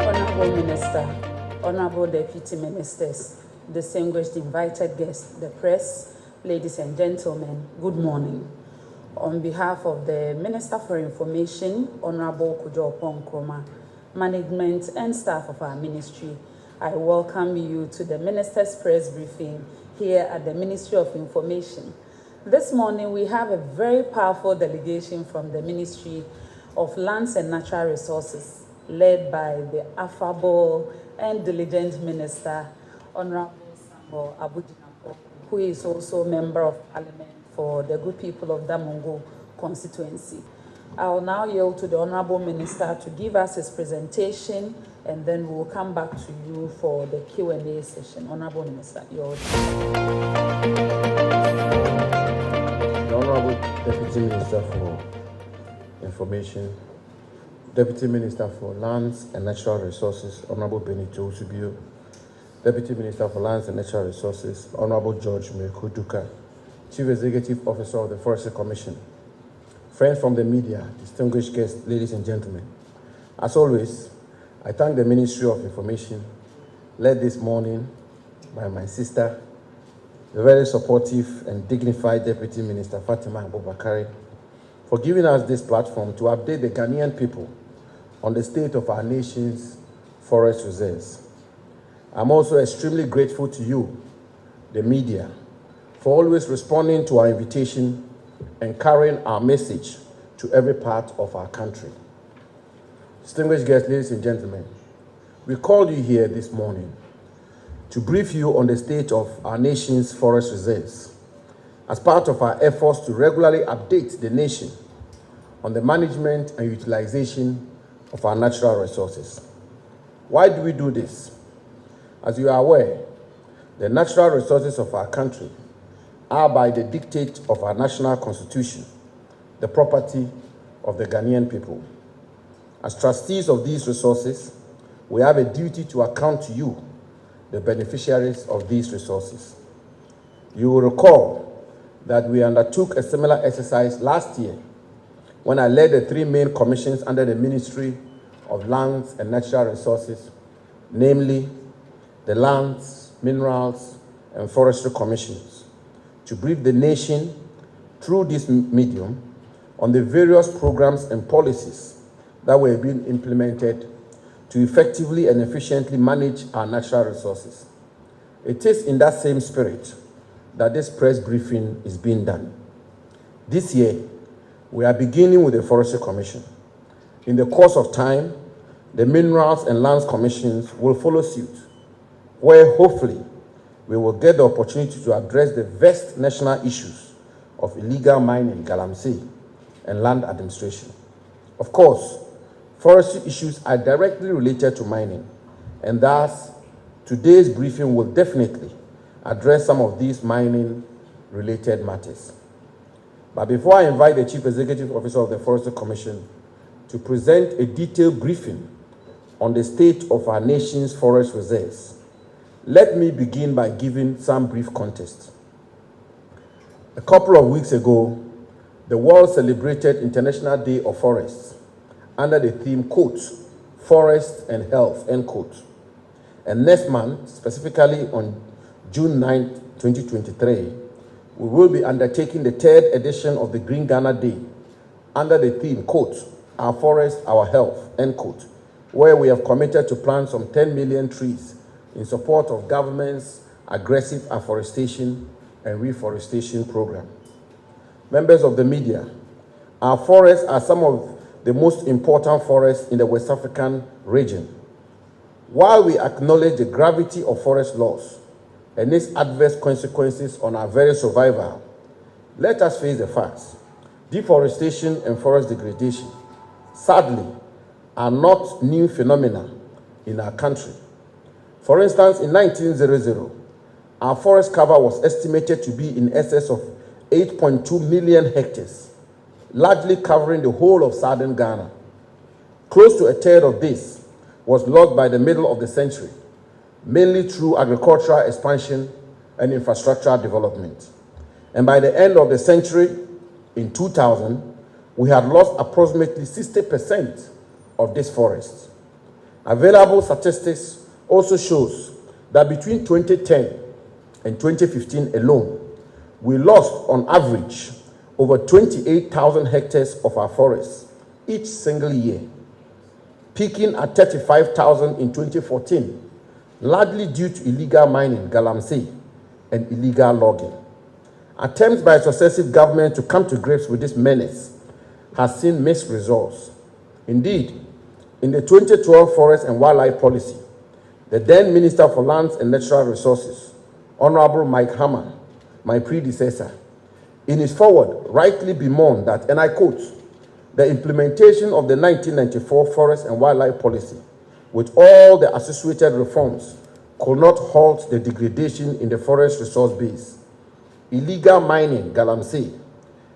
Honorable Minister, Honorable Deputy Ministers, distinguished invited guests, the press, ladies and gentlemen, good morning. On behalf of the Minister for Information, Honorable Jinapor Nkrumah, management and staff of our ministry, I welcome you to the Minister's press briefing here at the Ministry of Information. This morning, we have a very powerful delegation from the Ministry of Lands and Natural Resources, led by the affable and diligent Minister, Honorable Jinapor, who is also Member of Parliament for the good people of Damongo constituency. I will now yield to the Honorable Minister to give us his presentation, and then we will come back to you for the Q&A session. Honorable Minister, yours. The Honorable Deputy Minister for Information, Deputy Minister for Lands and Natural Resources, Honorable Benito Usubio, Deputy Minister for Lands and Natural Resources, Honorable George Mekuduka, Chief Executive Officer of the Forestry Commission, friends from the media, distinguished guests, ladies and gentlemen. As always, I thank the Ministry of Information, led this morning by my sister, the very supportive and dignified Deputy Minister Fatima Abubakari, for giving us this platform to update the Ghanaian people on the state of our nation's forest reserves. I'm also extremely grateful to you, the media, for always responding to our invitation and carrying our message to every part of our country. Distinguished guests, ladies and gentlemen, we called you here this morning to brief you on the state of our nation's forest reserves as part of our efforts to regularly update the nation on the management and utilization of our natural resources. Why do we do this? As you are aware, the natural resources of our country are, by the dictate of our national constitution, the property of the Ghanaian people. As trustees of these resources, we have a duty to account to you, the beneficiaries of these resources. You will recall that we undertook a similar exercise last year when I led the three main commissions under the Ministry of Lands and Natural Resources, namely the Lands, Minerals, and Forestry Commissions, to brief the nation through this medium on the various programs and policies that were being implemented to effectively and efficiently manage our natural resources. It is in that same spirit that this press briefing is being done. This year, we are beginning with the Forestry Commission. In the course of time, the Minerals and Lands Commissions will follow suit, where hopefully we will get the opportunity to address the vast national issues of illegal mining, galamsey, and land administration. Of course, forestry issues are directly related to mining, and thus today's briefing will definitely address some of these mining-related matters. But before I invite the Chief Executive Officer of the Forestry Commission to present a detailed briefing on the state of our nation's forest reserves, let me begin by giving some brief context. A couple of weeks ago, the world celebrated International Day of Forests under the theme, quote, Forest and Health, end quote. And next month, specifically on June 9, 2023, we will be undertaking the third edition of the Green Ghana Day under the theme, quote, Our Forest, Our Health, end quote, where we have committed to plant some 10 million trees in support of government's aggressive afforestation and reforestation program. Members of the media, our forests are some of the most important forests in the West African region. While we acknowledge the gravity of forest loss and its adverse consequences on our very survival, let us face the facts. Deforestation and forest degradation, sadly, are not new phenomena in our country. For instance, in 1900, our forest cover was estimated to be in excess of 8.2 million hectares, largely covering the whole of southern Ghana. Close to a third of this was lost by the middle of the century, mainly through agricultural expansion and infrastructural development. And by the end of the century, in 2000, we had lost approximately 60% of this forest. Available statistics also shows that between 2010 and 2015 alone, we lost on average over 28,000 hectares of our forests each single year, peaking at 35,000 in 2014, largely due to illegal mining, galamsey, and illegal logging. Attempts by successive governments to come to grips with this menace has seen mixed results. Indeed, in the 2012 Forest and Wildlife Policy, the then Minister for Lands and Natural Resources, Honorable Mike Hammer, my predecessor, in his foreword rightly bemoaned that, and I quote, the implementation of the 1994 Forest and Wildlife Policy, with all the associated reforms, could not halt the degradation in the forest resource base. Illegal mining, galamsey,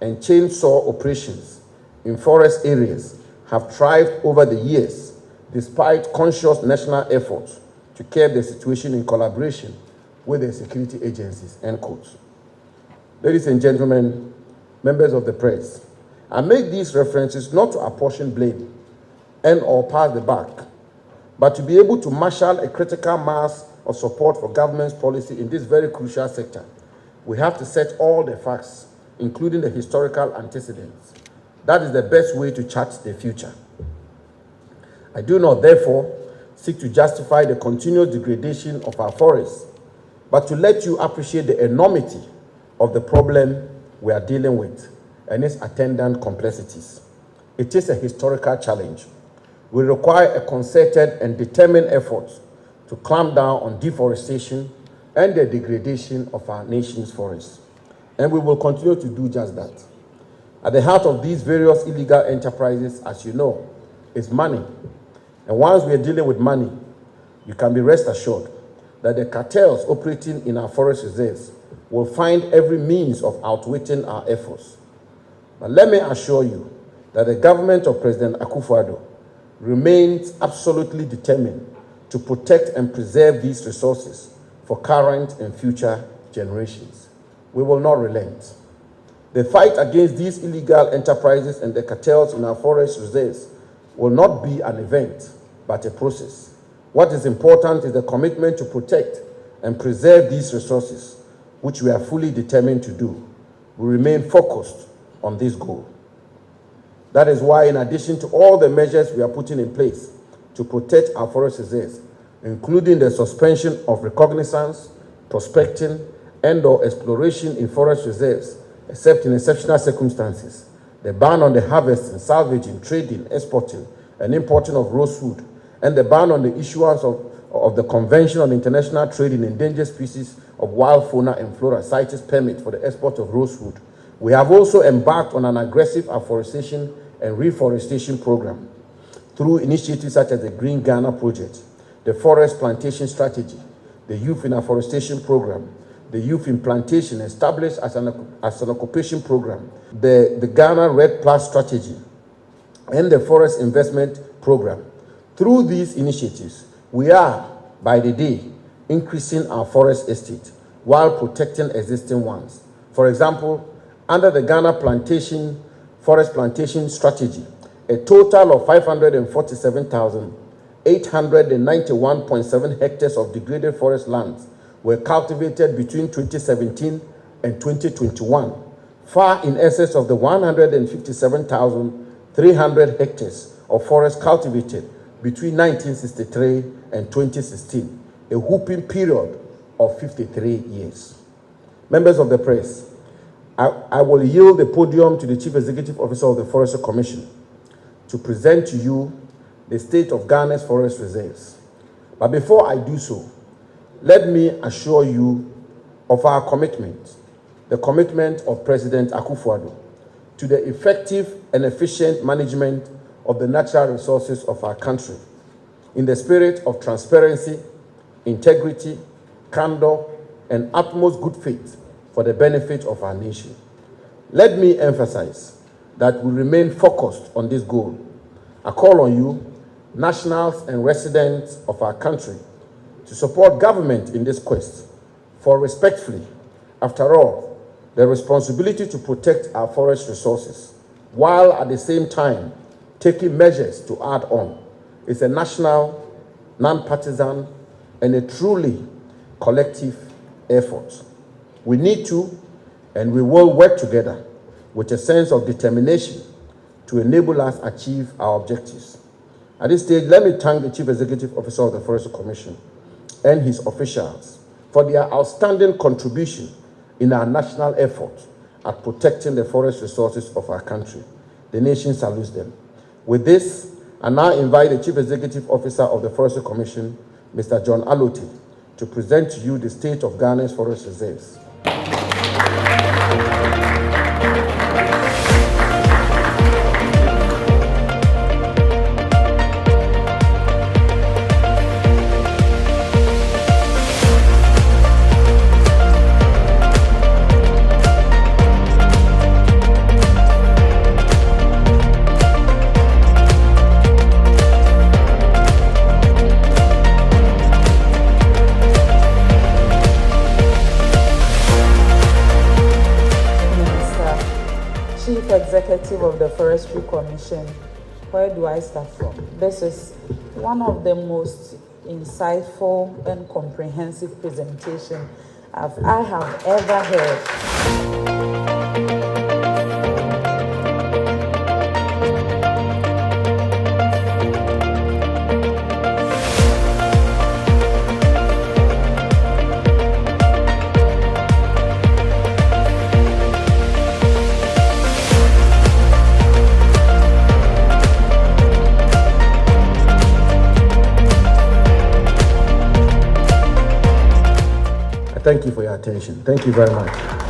and chainsaw operations in forest areas have thrived over the years, despite conscious national efforts to curb the situation in collaboration with the security agencies, end quote. Ladies and gentlemen, members of the press, I make these references not to apportion blame and or pass the buck, but to be able to marshal a critical mass of support for government's policy in this very crucial sector. We have to set all the facts, including the historical antecedents. That is the best way to chart the future. I do not, therefore, seek to justify the continuous degradation of our forests, but to let you appreciate the enormity of the problem we are dealing with and its attendant complexities. It is a historical challenge. We require a concerted and determined effort to clamp down on deforestation and the degradation of our nation's forests. And we will continue to do just that. At the heart of these various illegal enterprises, as you know, is money. And once we are dealing with money, you can be rest assured that the cartels operating in our forest reserves will find every means of outwitting our efforts. But let me assure you that the government of President Akufo-Addo remains absolutely determined to protect and preserve these resources for current and future generations. We will not relent. The fight against these illegal enterprises and the cartels in our forest reserves will not be an event, but a process. What is important is the commitment to protect and preserve these resources, which we are fully determined to do. We remain focused on this goal. That is why, in addition to all the measures we are putting in place to protect our forest reserves, including the suspension of recognizance, prospecting, and/or exploration in forest reserves, except in exceptional circumstances, the ban on the harvesting, salvaging, trading, exporting, and importing of rosewood, and the ban on the issuance of the Convention on International Trade in Endangered Species of Wild Fauna and Flora CITES permit for the export of rosewood. We have also embarked on an aggressive afforestation and reforestation program through initiatives such as the Green Ghana Project, the Forest Plantation Strategy, the Youth in Afforestation Program, the Youth in Plantation established as an occupation program, the Ghana Red Plus Strategy, and the Forest Investment Program. Through these initiatives, we are, by the day, increasing our forest estate while protecting existing ones. For example, under the Ghana Forest Plantation Strategy, a total of 547,891.7 hectares of degraded forest lands were cultivated between 2017 and 2021, far in excess of the 157,300 hectares of forest cultivated between 1963 and 2016, a whooping period of 53 years. Members of the press, I will yield the podium to the Chief Executive Officer of the Forestry Commission to present to you the state of Ghana's forest reserves. But before I do so, let me assure you of our commitment, the commitment of President Akufo-Addo to the effective and efficient management of the natural resources of our country in the spirit of transparency, integrity, candor, and utmost good faith for the benefit of our nation. Let me emphasize that we remain focused on this goal. I call on you, nationals and residents of our country, to support government in this quest, for respectfully, after all, the responsibility to protect our forest resources while at the same time taking measures to add on. It's a national, non-partisan, and a truly collective effort. We need to, and we will work together with a sense of determination to enable us achieve our objectives. At this stage, let me thank the Chief Executive Officer of the Forestry Commission and his officials for their outstanding contribution in our national effort at protecting the forest resources of our country. The nation salutes them. With this, I now invite the Chief Executive Officer of the Forestry Commission, Mr. John Alote, to present to you the state of Ghana's forest reserves. Chief Executive of the Forestry Commission, where do I start from? This is one of the most insightful and comprehensive presentations I have ever heard. Thank you for your attention. Thank you very much.